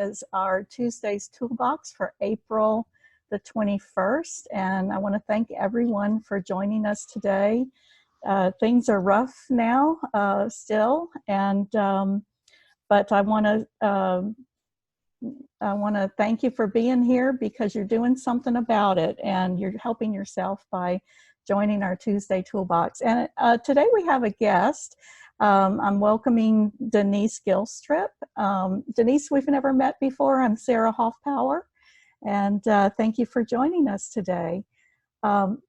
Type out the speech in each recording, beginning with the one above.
is our Tuesday's Toolbox for April the 21st. And I want to thank everyone for joining us today. Things are rough now still, and but I want to thank you for being here because you're doing something about it and you're helping yourself by joining our Tuesday Toolbox. And today we have a guest. I'm welcoming Denise Gilstrap. Denise, we've never met before. I'm Sarah Hoffpower, and thank you for joining us today.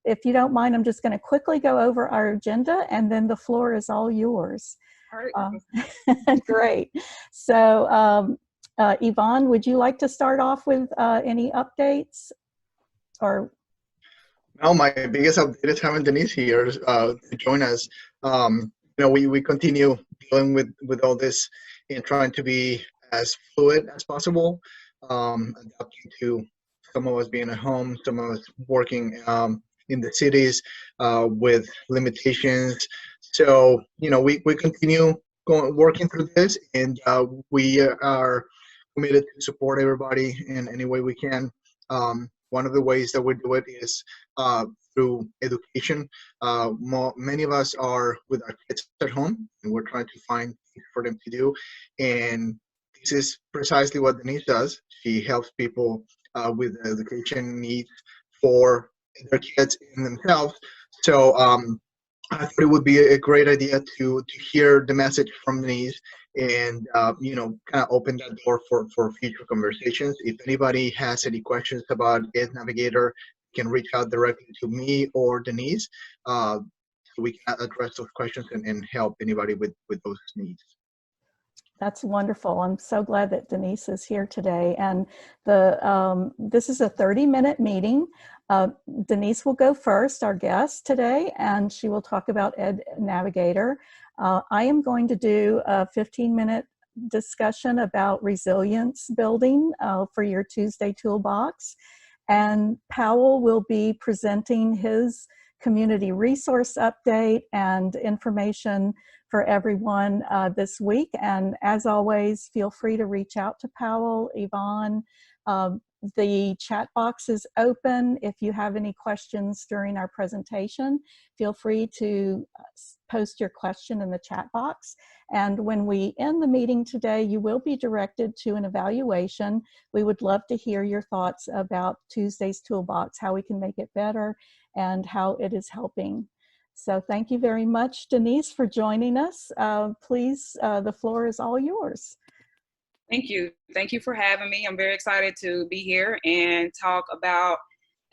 If you don't mind, I'm just going to quickly go over our agenda, and then the floor is all yours. All right. Great. So, Yvonne, would you like to start off with any updates? Or no, my biggest update is having Denise here to join us. We continue dealing with all this and trying to be as fluid as possible, adapting to some of us being at home, some of us working in the cities with limitations. So, we continue working through this, and we are committed to support everybody in any way we can. One of the ways that we do it is through education. Many of us are with our kids at home, and we're trying to find things for them to do. And this is precisely what Denise does. She helps people with education needs for their kids and themselves. So I thought it would be a great idea to hear the message from Denise and, kind of open that door for future conversations. If anybody has any questions about EdNavigater, you can reach out directly to me or Denise, so we can address those questions and help anybody with those needs. that's wonderful. I'm so glad that Denise is here today. And this is a 30-minute meeting. Denise will go first, our guest today, and she will talk about EdNavigater. I am going to do a 15-minute discussion about resilience building for your Tuesday Toolbox. And Powell will be presenting his community resource update and information for everyone this week. And as always, feel free to reach out to Powell, Yvonne. The chat box is open. If you have any questions during our presentation, feel free to post your question in the chat box. And when we end the meeting today, you will be directed to an evaluation. We would love to hear your thoughts about Tuesday's Toolbox, how we can make it better, and how it is helping. So thank you very much, Denise, for joining us. Please, the floor is all yours. Thank you. Thank you for having me. I'm very excited to be here and talk about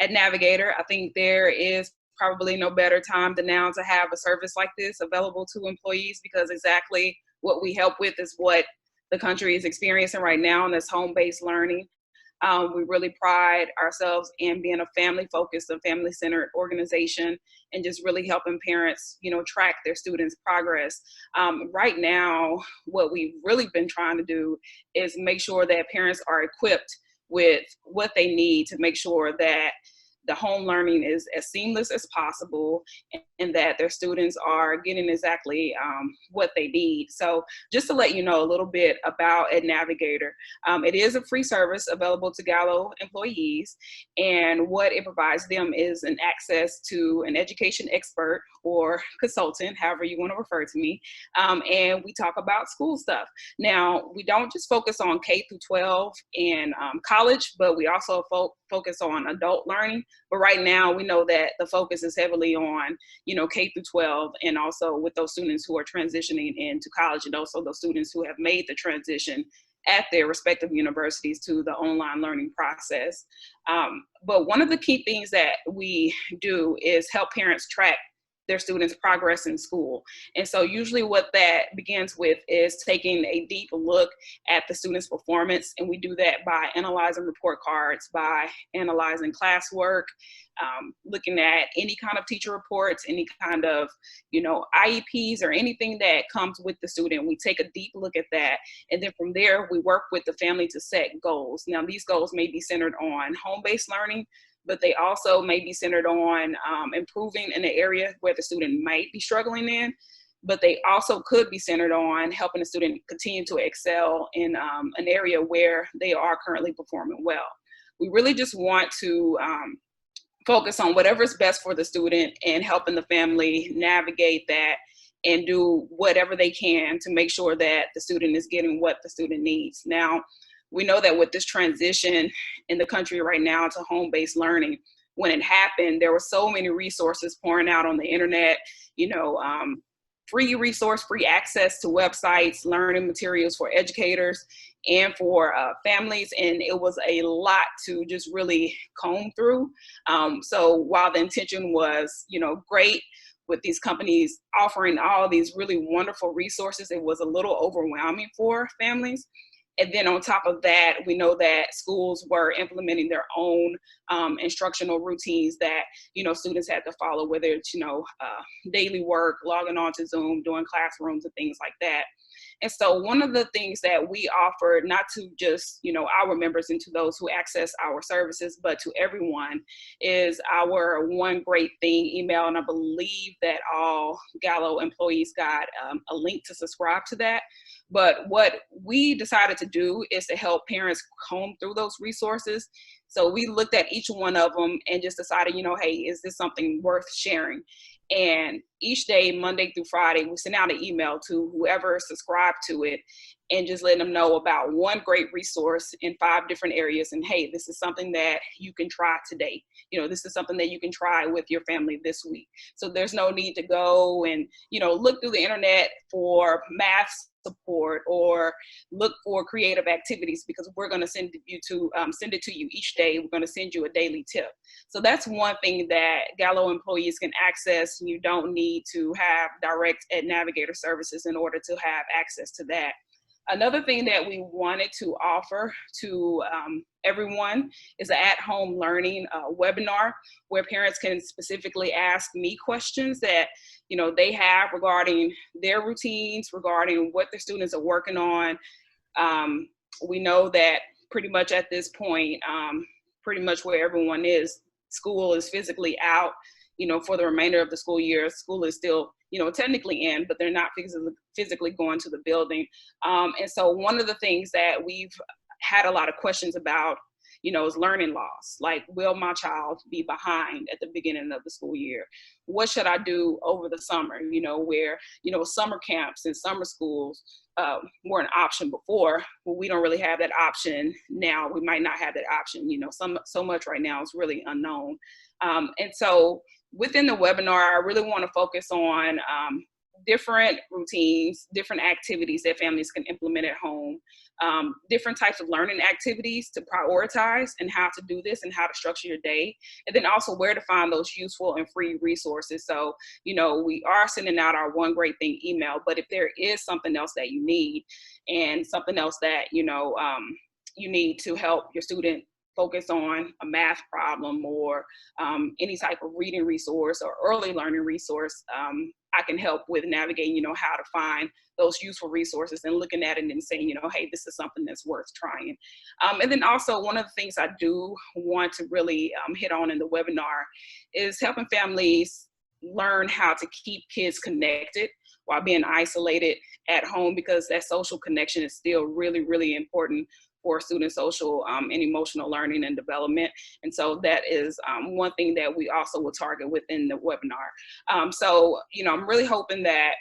EdNavigater. I think there is probably no better time than now to have a service like this available to employees, because exactly what we help with is what the country is experiencing right now, and that's home-based learning. We really pride ourselves in being a family-focused and family-centered organization and just really helping parents, track their students' progress. Right now, what we've really been trying to do is make sure that parents are equipped with what they need to make sure that the home learning is as seamless as possible and that their students are getting exactly what they need. So just to let you know a little bit about EdNavigater, it is a free service available to Gallo employees, and what it provides them is an access to an education expert or consultant, however you want to refer to me, and we talk about school stuff. Now, we don't just focus on K through 12 and college, but we also focus on adult learning. But right now, we know that the focus is heavily on, K through 12, and also with those students who are transitioning into college, and also those students who have made the transition at their respective universities to the online learning process. But one of the key things that we do is help parents track their students' progress in school. And so usually what that begins with is taking a deep look at the student's performance. And we do that by analyzing report cards, by analyzing classwork, looking at any kind of teacher reports, any kind of, IEPs or anything that comes with the student. We take a deep look at that. And then from there, we work with the family to set goals. Now, these goals may be centered on home-based learning, but they also may be centered on improving in the area where the student might be struggling in. but they also could be centered on helping the student continue to excel in an area where they are currently performing well. We really just want to focus on whatever's best for the student and helping the family navigate that and do whatever they can to make sure that the student is getting what the student needs. Now, we know that with this transition in the country right now to home-based learning, when it happened, there were so many resources pouring out on the internet, free resource, free access to websites, learning materials for educators and for families. And it was a lot to just really comb through. So while the intention was, great with these companies offering all these really wonderful resources, it was a little overwhelming for families. And then on top of that, we know that schools were implementing their own instructional routines that, students had to follow, whether it's, daily work, logging on to Zoom, doing classrooms and things like that. And so one of the things that we offer, not to just, our members and to those who access our services, but to everyone, is our One Great Thing email. And I believe that all Gallo employees got a link to subscribe to that. But what we decided to do is to help parents comb through those resources. So we looked at each one of them and just decided, hey, is this something worth sharing? And each day, Monday through Friday, we send out an email to whoever subscribed to it and just letting them know about one great resource in 5 different areas. And hey, this is something that you can try today. This is something that you can try with your family this week. So there's no need to go and, look through the internet for math support or look for creative activities, because we're going to send it to you each day. We're going to send you a daily tip. So that's one thing that Gallo employees can access. You don't need to have direct EdNavigater services in order to have access to that. Another thing that we wanted to offer to everyone is an at-home learning webinar where parents can specifically ask me questions that they have regarding their routines, regarding what their students are working on. We know that pretty much at this point, pretty much where everyone is, school is physically out. For the remainder of the school year, school is still, technically in, but they're not physically going to the building. And so one of the things that we've had a lot of questions about, is learning loss. Like, will my child be behind at the beginning of the school year? What should I do over the summer? Where, summer camps and summer schools were an option before, but we don't really have that option now. We might not have that option. So much right now is really unknown. And so within the webinar, I really want to focus on different routines, different activities that families can implement at home, different types of learning activities to prioritize and how to do this and how to structure your day, and then also where to find those useful and free resources. So, we are sending out our One Great Thing email, but if there is something else that you need and something else that, you need to help your student focus on a math problem or any type of reading resource or early learning resource, I can help with navigating, how to find those useful resources and looking at it and saying, hey, this is something that's worth trying. And then also one of the things I do want to really hit on in the webinar is helping families learn how to keep kids connected while being isolated at home, because that social connection is still really, really important for student social and emotional learning and development. And so that is one thing that we also will target within the webinar. So, I'm really hoping that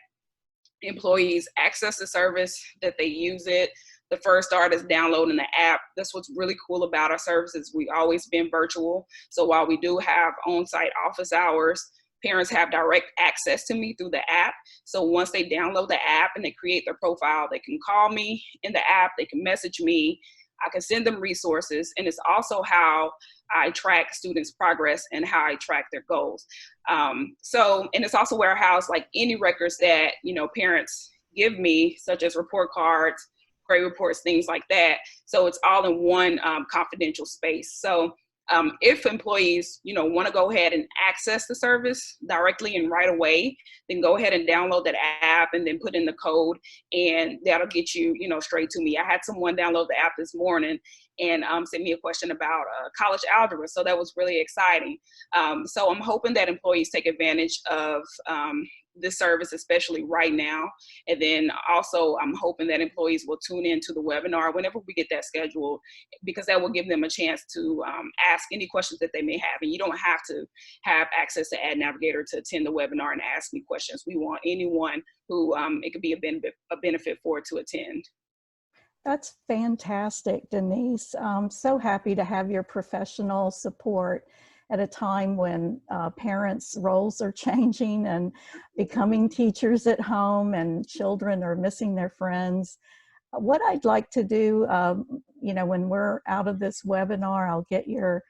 employees access the service, that they use it. The first start is downloading the app. That's what's really cool about our services. We've always been virtual. So while we do have on-site office hours, parents have direct access to me through the app. So once they download the app and they create their profile, they can call me in the app, they can message me, I can send them resources. And it's also how I track students' progress and how I track their goals. And it's also where I house like any records that, parents give me, such as report cards, grade reports, things like that. So it's all in one confidential space. So if employees, want to go ahead and access the service directly and right away, then go ahead and download that app and then put in the code, and that'll get you, straight to me. I had someone download the app this morning and send me a question about college algebra. So that was really exciting. So I'm hoping that employees take advantage of this service, especially right now. And then also I'm hoping that employees will tune into the webinar whenever we get that scheduled, because that will give them a chance to ask any questions that they may have. And you don't have to have access to EdNavigater to attend the webinar and ask me questions. We want anyone who it could be a benefit for to attend. That's fantastic, Denise. I'm so happy to have your professional support at a time when parents' roles are changing and becoming teachers at home, and children are missing their friends. What I'd like to do, you know, when we're out of this webinar, I'll get your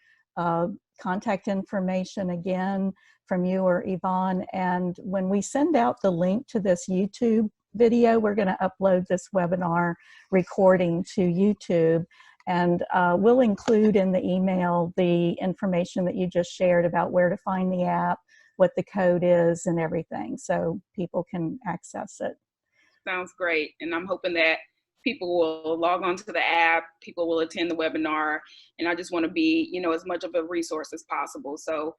contact information again from you or Yvonne. And when we send out the link to this YouTube video, we're going to upload this webinar recording to YouTube. And we'll include in the email the information that you just shared about where to find the app, what the code is, and everything, so people can access it. Sounds great. And I'm hoping that people will log on to the app, people will attend the webinar, and I just want to be, you know, as much of a resource as possible. So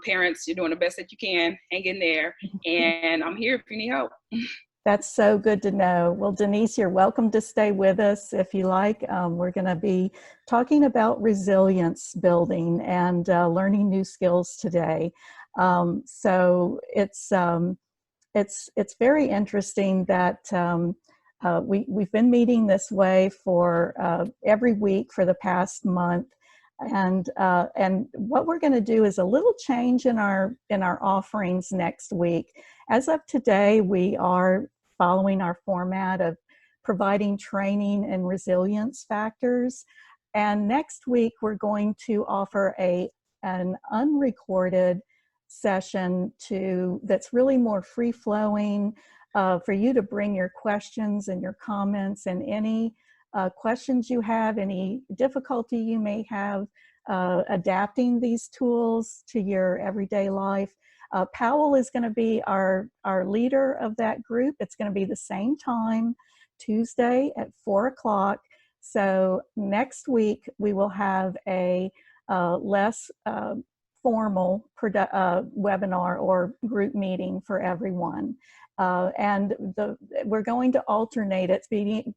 parents, you're doing the best that you can. Hang in there. And I'm here if you need help. That's so good to know. Well, Denise, you're welcome to stay with us if you like. We're going to be talking about resilience building and learning new skills today. So it's very interesting that we've been meeting this way for every week for the past month. And what we're going to do is a little change in our offerings next week. As of today, we are following our format of providing training in resilience factors. And next week, we're going to offer an unrecorded session that's really more free-flowing for you to bring your questions and your comments and any questions you have, any difficulty you may have adapting these tools to your everyday life. Powell is going to be our leader of that group. It's going to be the same time, Tuesday at 4 o'clock. So next week we will have a less formal webinar or group meeting for everyone. And we're going to alternate it.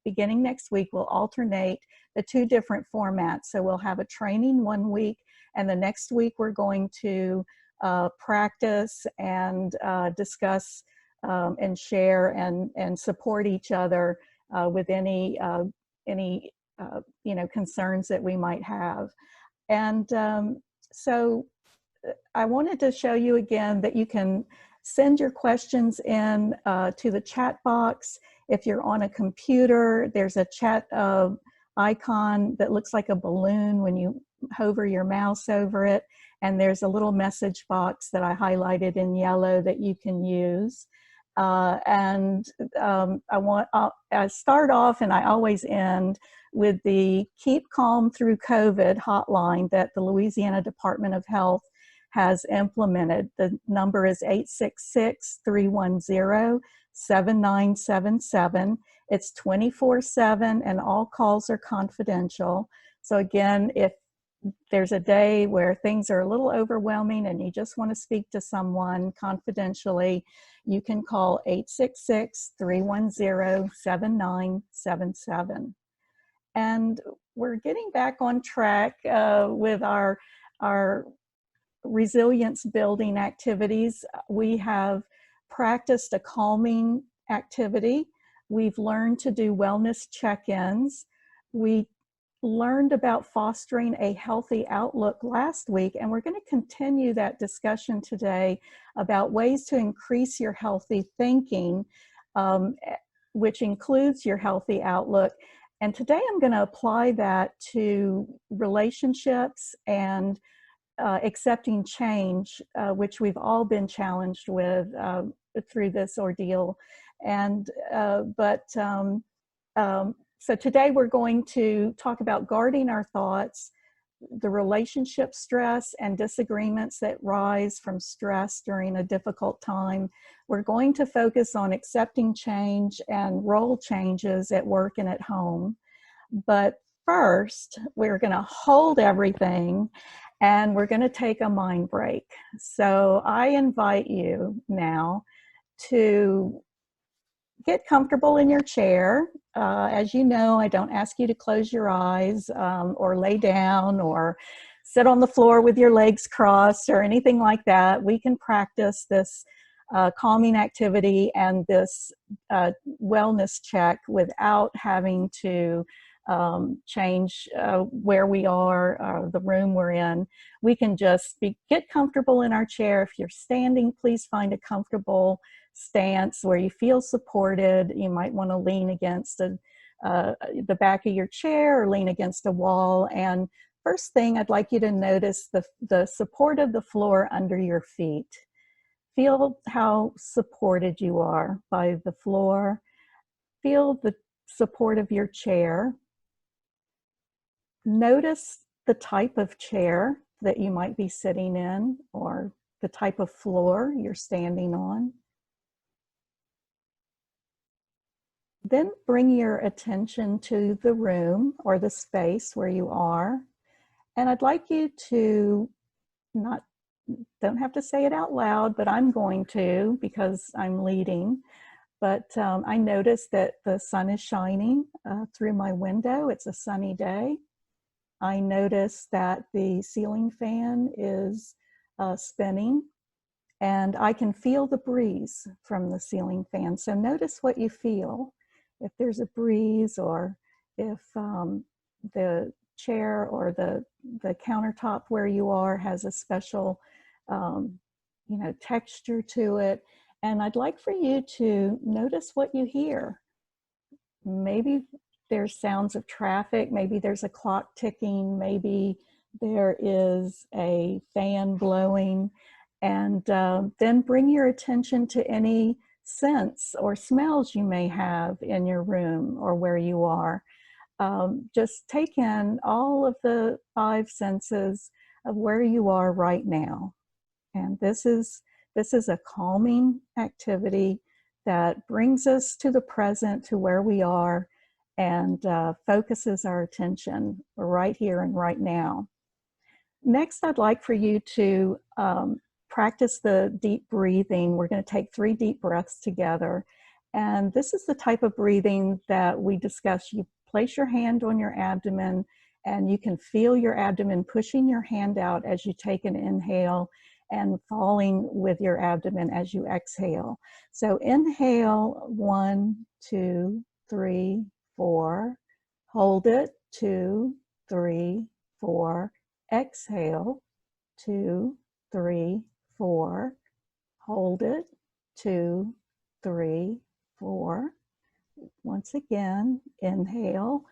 Beginning next week, we'll alternate the two different formats. So we'll have a training one week, and the next week we're going to practice and discuss and share and support each other with any you know, concerns that we might have. And so I wanted to show you again that you can send your questions in to the chat box. If you're on a computer, there's a chat icon that looks like a balloon when you hover your mouse over it. And there's a little message box that I highlighted in yellow that you can use. I start off, and I always end with the Keep Calm Through COVID hotline that the Louisiana Department of Health has implemented. The number is 866-310-7977. It's 24/7 and all calls are confidential. So again, if there's a day where things are a little overwhelming and you just want to speak to someone confidentially, you can call 866-310-7977. And we're getting back on track with our resilience building activities. We have practiced a calming activity. We've learned to do wellness check-ins. We learned about fostering a healthy outlook last week, and we're going to continue that discussion today about ways to increase your healthy thinking, which includes your healthy outlook. And today I'm going to apply that to relationships and accepting change, which we've all been challenged with through this ordeal. And so today we're going to talk about guarding our thoughts, the relationship stress and disagreements that rise from stress during a difficult time. We're going to focus on accepting change and role changes at work and at home. But first, we're going to hold everything and we're going to take a mind break. So I invite you now to get comfortable in your chair. As you know, I don't ask you to close your eyes or lay down or sit on the floor with your legs crossed or anything like that. We can practice this calming activity and this wellness check without having to change where we are, the room we're in. We can just get comfortable in our chair. If you're standing, please find a comfortable stance where you feel supported. You might want to lean against the back of your chair or lean against a wall. And first thing, I'd like you to notice the support of the floor under your feet. Feel how supported you are by the floor. Feel the support of your chair. Notice the type of chair that you might be sitting in or the type of floor you're standing on. Then bring your attention to the room or the space where you are. And I'd like you to don't have to say it out loud, but I'm going to because I'm leading. But I noticed that the sun is shining through my window. It's a sunny day. I noticed that the ceiling fan is spinning, and I can feel the breeze from the ceiling fan. So notice what you feel. If there's a breeze, or if the chair or the countertop where you are has a special texture to it. And I'd like for you to notice what you hear. Maybe there's sounds of traffic, maybe there's a clock ticking, maybe there is a fan blowing, and then bring your attention to any scents or smells you may have in your room or where you are. Just take in all of the 5 senses of where you are right now. And this is a calming activity that brings us to the present, to where we are, and focuses our attention right here and right now. Next, I'd like for you to practice the deep breathing. We're going to take 3 deep breaths together. And this is the type of breathing that we discussed. You place your hand on your abdomen, and you can feel your abdomen pushing your hand out as you take an inhale and falling with your abdomen as you exhale. So inhale, 1, 2, 3, 4. Hold it, 2, 3, 4. Exhale, 2, 3, 4. Hold it, 2, 3, 4. Once again, inhale,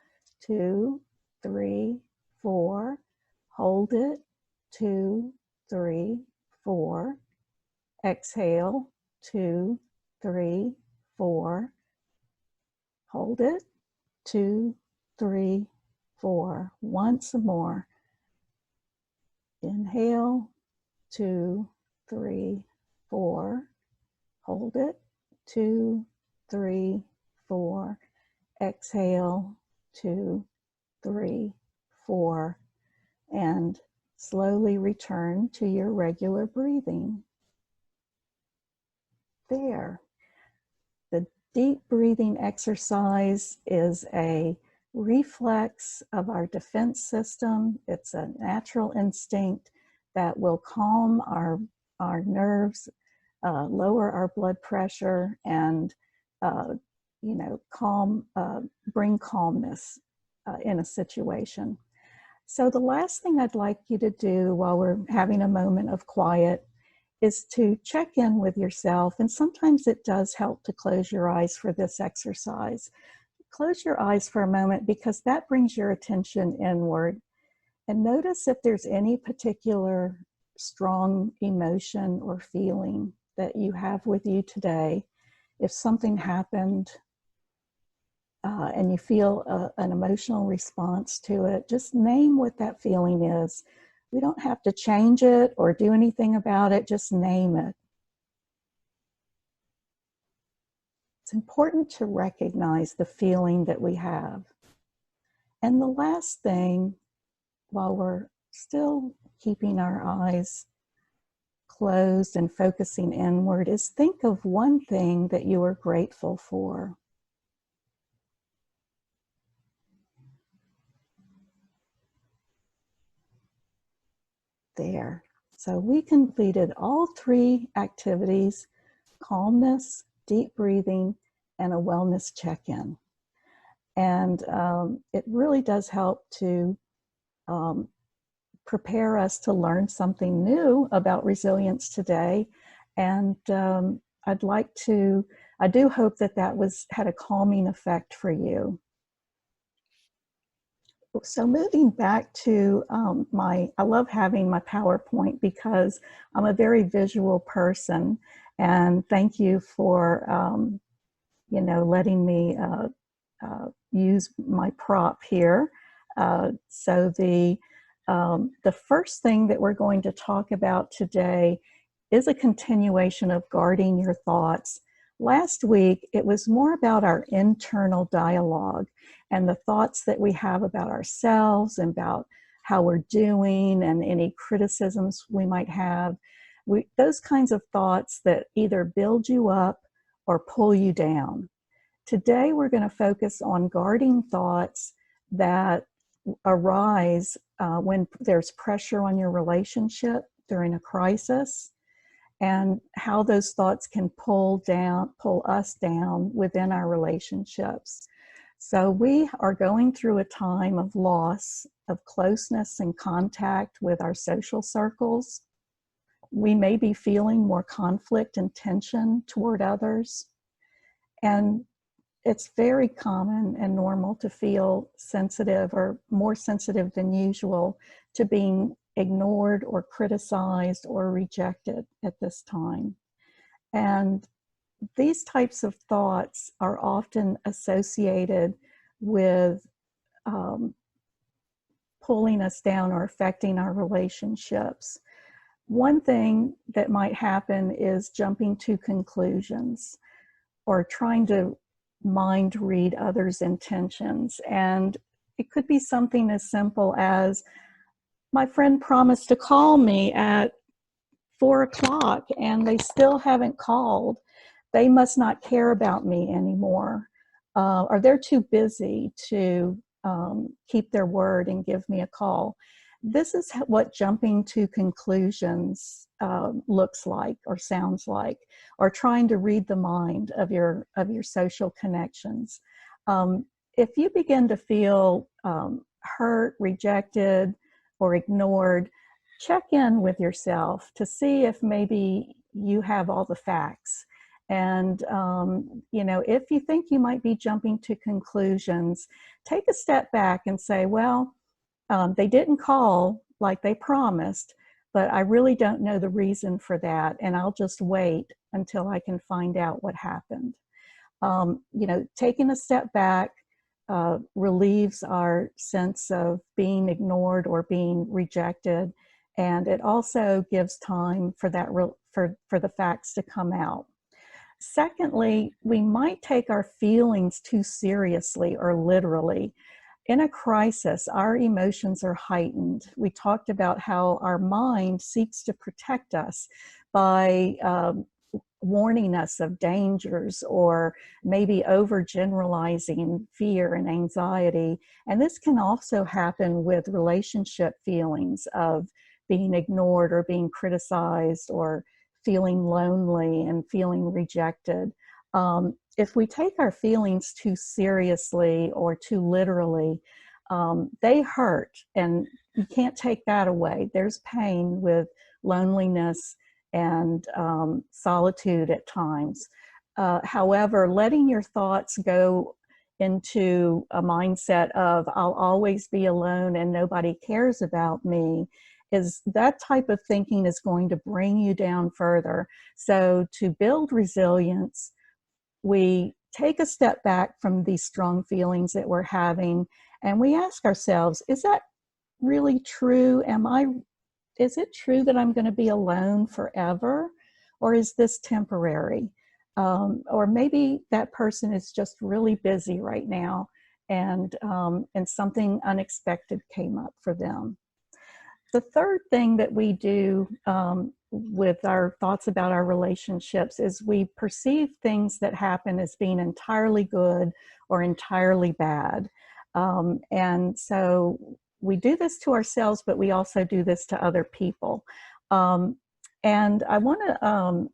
2, 3, 4. Hold it, 2, 3, 4. Exhale, 2, 3, 4. Hold it, 2, 3, 4. Once more. Inhale, 2, 3, 4. Hold it, 2, 3, 4. Exhale, 2, 3, 4. And slowly return to your regular breathing. There. The deep breathing exercise is a reflex of our defense system. It's a natural instinct that will calm our nerves, lower our blood pressure, and bring calmness in a situation. So the last thing I'd like you to do while we're having a moment of quiet is to check in with yourself. And sometimes it does help to close your eyes for this exercise. Close your eyes for a moment, because that brings your attention inward. And notice if there's any particular strong emotion or feeling that you have with you today. If something happened and you feel an emotional response to it, just name what that feeling is. We don't have to change it or do anything about it, just name it. It's important to recognize the feeling that we have. And the last thing, while we're still keeping our eyes closed and focusing inward is think of one thing that you are grateful for. There. So we completed all 3 activities: calmness, deep breathing, and a wellness check-in. And it really does help to prepare us to learn something new about resilience today. And I do hope that had a calming effect for you. So moving back to I love having my PowerPoint because I'm a very visual person, and thank you for, letting me use my prop here. So the first thing that we're going to talk about today is a continuation of guarding your thoughts. Last week, it was more about our internal dialogue and the thoughts that we have about ourselves and about how we're doing and any criticisms we might have. Those kinds of thoughts that either build you up or pull you down. Today, we're going to focus on guarding thoughts that arise when there's pressure on your relationship during a crisis, and how those thoughts can pull us down within our relationships. So we are going through a time of loss of closeness and contact with our social circles. We may be feeling more conflict and tension toward others. And it's very common and normal to feel sensitive or more sensitive than usual to being ignored or criticized or rejected at this time. And these types of thoughts are often associated with pulling us down or affecting our relationships. One thing that might happen is jumping to conclusions or trying to mind read others' intentions. And it could be something as simple as, my friend promised to call me at 4 o'clock and they still haven't called. They must not care about me anymore. Or they're too busy to keep their word and give me a call. This is what jumping to conclusions looks like or sounds like, or trying to read the mind of your social connections. If you begin to feel hurt, rejected, or ignored, check in with yourself to see if maybe you have all the facts. And, if you think you might be jumping to conclusions, take a step back and say, well, they didn't call like they promised, but I really don't know the reason for that. And I'll just wait until I can find out what happened. Taking a step back relieves our sense of being ignored or being rejected. And it also gives time for that for the facts to come out. Secondly, we might take our feelings too seriously or literally. In a crisis, our emotions are heightened. We talked about how our mind seeks to protect us by warning us of dangers or maybe overgeneralizing fear and anxiety. And this can also happen with relationship feelings of being ignored or being criticized or feeling lonely and feeling rejected. If we take our feelings too seriously or too literally, they hurt, and you can't take that away. There's pain with loneliness and solitude at times. However, letting your thoughts go into a mindset of I'll always be alone and nobody cares about me, is that type of thinking is going to bring you down further. So to build resilience, we take a step back from these strong feelings that we're having, and we ask ourselves, is that really true? Is it true that I'm going to be alone forever? Or is this temporary? Or maybe that person is just really busy right now and something unexpected came up for them. The third thing that we do with our thoughts about our relationships is we perceive things that happen as being entirely good or entirely bad. And so we do this to ourselves, but we also do this to other people. And I want to,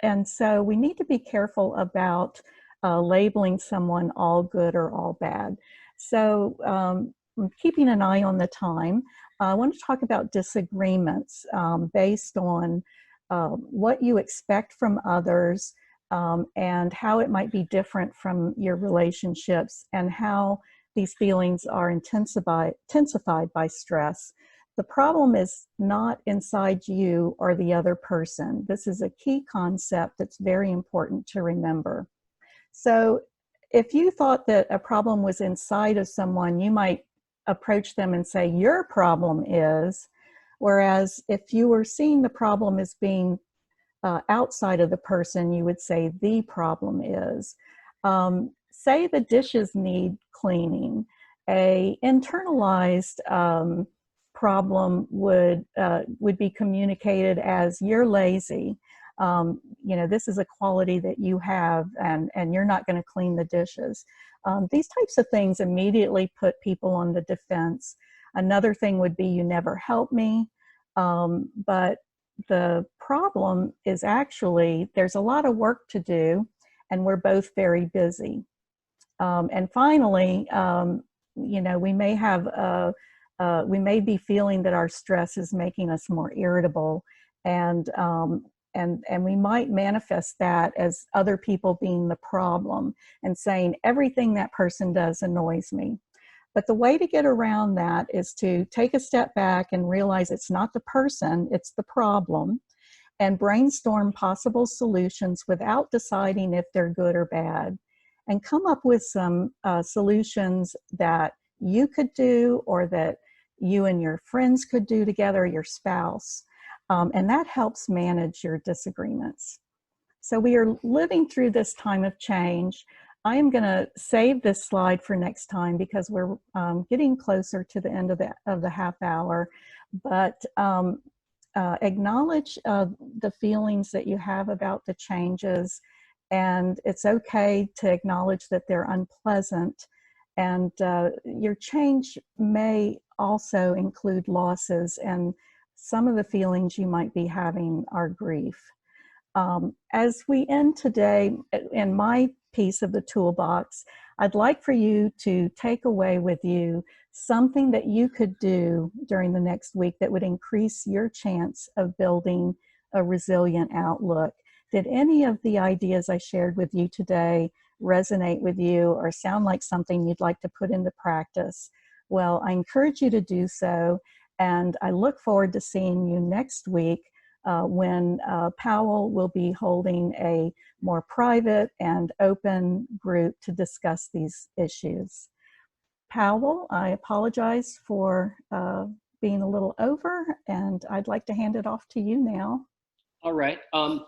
and so we need to be careful about labeling someone all good or all bad. So keeping an eye on the time, I want to talk about disagreements based on what you expect from others and how it might be different from your relationships and how these feelings are intensified by stress. The problem is not inside you or the other person. This is a key concept that's very important to remember. So if you thought that a problem was inside of someone, you might approach them and say, your problem is, whereas if you were seeing the problem as being outside of the person, you would say the problem is. Say the dishes need cleaning. A internalized problem would be communicated as you're lazy. You know, this is a quality that you have, and you're not going to clean the dishes. These types of things immediately put people on the defense. Another thing would be, you never help me. But the problem is actually there's a lot of work to do, and we're both very busy. And finally, you know, we may have we may be feeling that our stress is making us more irritable, and we might manifest that as other people being the problem and saying everything that person does annoys me. But the way to get around that is to take a step back and realize it's not the person, it's the problem, and brainstorm possible solutions without deciding if they're good or bad, and come up with some solutions that you could do or that you and your friends could do together, your spouse, and that helps manage your disagreements. So we are living through this time of change. I am going to save this slide for next time because we're getting closer to the end of the half hour, but acknowledge the feelings that you have about the changes, and it's okay to acknowledge that they're unpleasant, and your change may also include losses, and some of the feelings you might be having are grief. As we end today, in my piece of the toolbox, I'd like for you to take away with you something that you could do during the next week that would increase your chance of building a resilient outlook. Did any of the ideas I shared with you today resonate with you or sound like something you'd like to put into practice? Well, I encourage you to do so, and I look forward to seeing you next week when Powell will be holding a more private and open group to discuss these issues. Powell, I apologize for being a little over, and I'd like to hand it off to you now. All right. I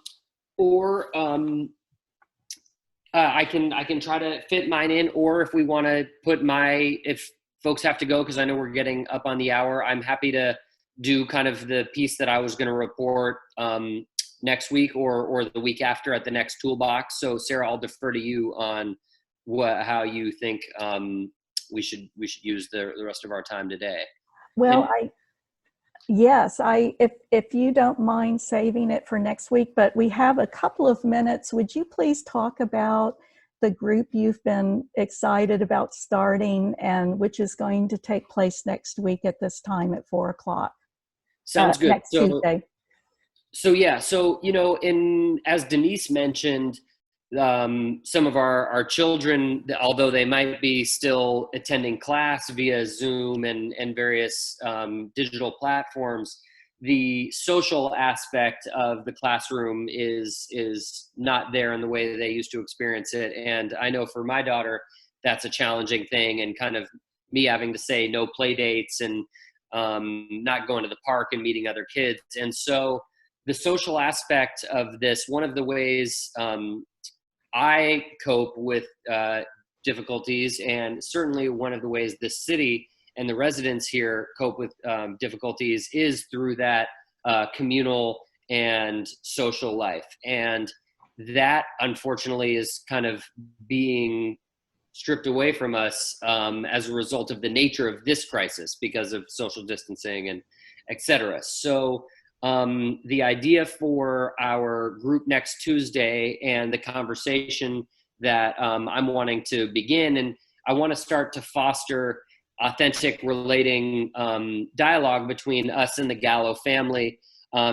can try to fit mine in, or if we want to put if folks have to go, because I know we're getting up on the hour, I'm happy to do kind of the piece that I was going to report next week or the week after at the next Toolbox. So Sarah, I'll defer to you on how you think we should use the rest of our time today. Well, if you don't mind saving it for next week, but we have a couple of minutes. Would you please talk about the group you've been excited about starting, and which is going to take place next week at this time at 4 o'clock? Sounds good. Next Tuesday. So yeah, so you know, as Denise mentioned, some of our children, although they might be still attending class via Zoom and various digital platforms, the social aspect of the classroom is not there in the way that they used to experience it. And I know for my daughter, that's a challenging thing, and kind of me having to say no play dates and not going to the park and meeting other kids. And so the social aspect of this, one of the ways I cope with difficulties, and certainly one of the ways the city and the residents here cope with difficulties, is through that communal and social life. And that, unfortunately, is kind of being stripped away from us as a result of the nature of this crisis because of social distancing and et cetera. So the idea for our group next Tuesday and the conversation that I'm wanting to begin, and I want to start to foster authentic relating dialogue between us and the Gallo family,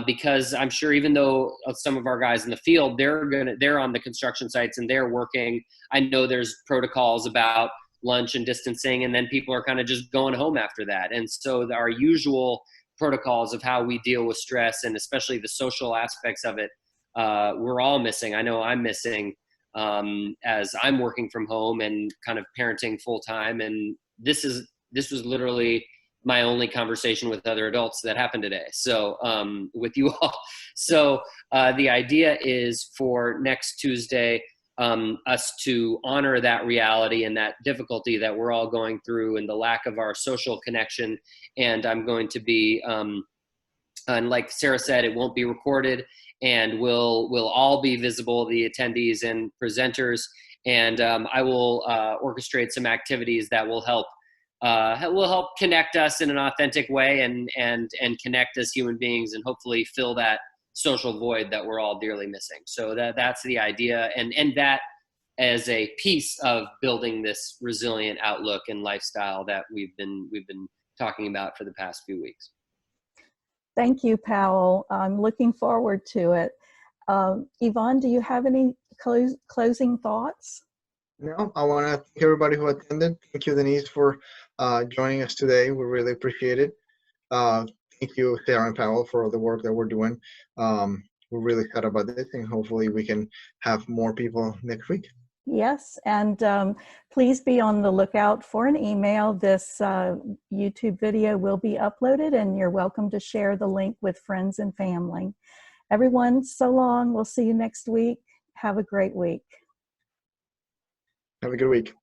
because I'm sure even though some of our guys in the field, they're on the construction sites and they're working, I know there's protocols about lunch and distancing, and then people are kind of just going home after that. And so our usual protocols of how we deal with stress, and especially the social aspects of it, we're all missing. I know I'm missing as I'm working from home and kind of parenting full time. And this was literally my only conversation with other adults that happened today. So with you all. So the idea is for next Tuesday, us to honor that reality and that difficulty that we're all going through and the lack of our social connection. And I'm going to be, and like Sarah said, it won't be recorded, and we'll all be visible, the attendees and presenters. And I will orchestrate some activities that will help connect us in an authentic way and connect as human beings, and hopefully fill that social void that we're all dearly missing. So that's the idea, and that as a piece of building this resilient outlook and lifestyle that we've been talking about for the past few weeks. Thank you, Powell. I'm looking forward to it. Yvonne, do you have any closing thoughts? No, I want to thank everybody who attended. Thank you, Denise, for joining us today. We really appreciate it. Thank you, Sarah and Powell, for all the work that we're doing. We're really excited about this, and hopefully we can have more people next week. Yes, and please be on the lookout for an email. This YouTube video will be uploaded, and you're welcome to share the link with friends and family. Everyone, so long. We'll see you next week. Have a great week. Have a good week.